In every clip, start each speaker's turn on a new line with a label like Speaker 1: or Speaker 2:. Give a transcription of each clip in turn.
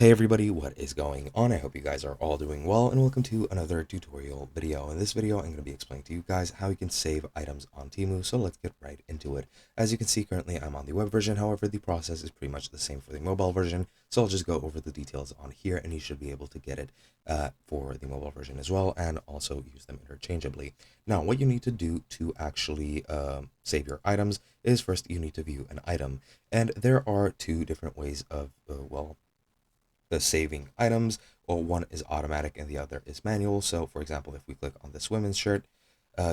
Speaker 1: Hey everybody, what is going on? I hope you guys are all doing well and welcome to another tutorial video. In this video, I'm going to be explaining to you guys how you can save items on Temu, so let's get right into it. As you can see, currently I'm on the web version, however, the process is pretty much the same for the mobile version, so I'll just go over the details on here and you should be able to get it for the mobile version as well and also use them interchangeably. Now, what you need to do to actually save your items is first you need to view an item, and there are two different ways of, the saving items. Well, one is automatic and the other is manual. So for example, if we click on this women's shirt,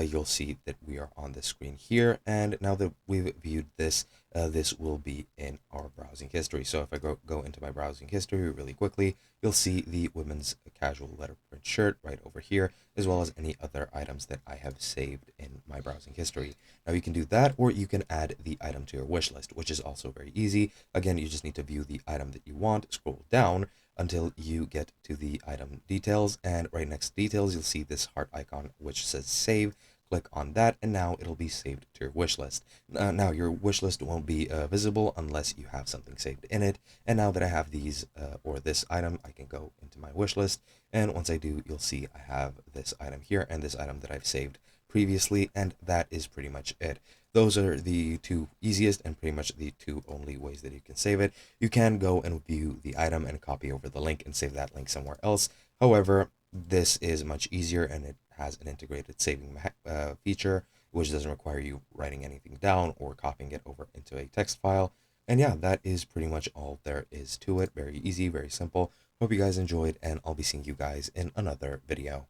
Speaker 1: you'll see that we are on the screen here. And now that we've viewed this, this will be in our browsing history. So if I go into my browsing history really quickly, you'll see the women's casual letter print shirt right over here, as well as any other items that I have saved in my browsing history. Now you can do that, or you can add the item to your wish list, which is also very easy. Again, you just need to view the item that you want, scroll down until you get to the item details, and right next to details you'll see this heart icon which says save. Click on that and now it'll be saved to your wish list. Now your wish list won't be visible unless you have something saved in it, and now that I have these or this item, I can go into my wish list, and once I do, you'll see I have this item here and this item that I've saved previously, and that is pretty much it. Those are the two easiest and pretty much the two only ways that you can save it. You can go and view the item and copy over the link and save that link somewhere else. However, this is much easier and it has an integrated saving feature, which doesn't require you writing anything down or copying it over into a text file. And yeah, that is pretty much all there is to it. Very easy, very simple. Hope you guys enjoyed, and I'll be seeing you guys in another video.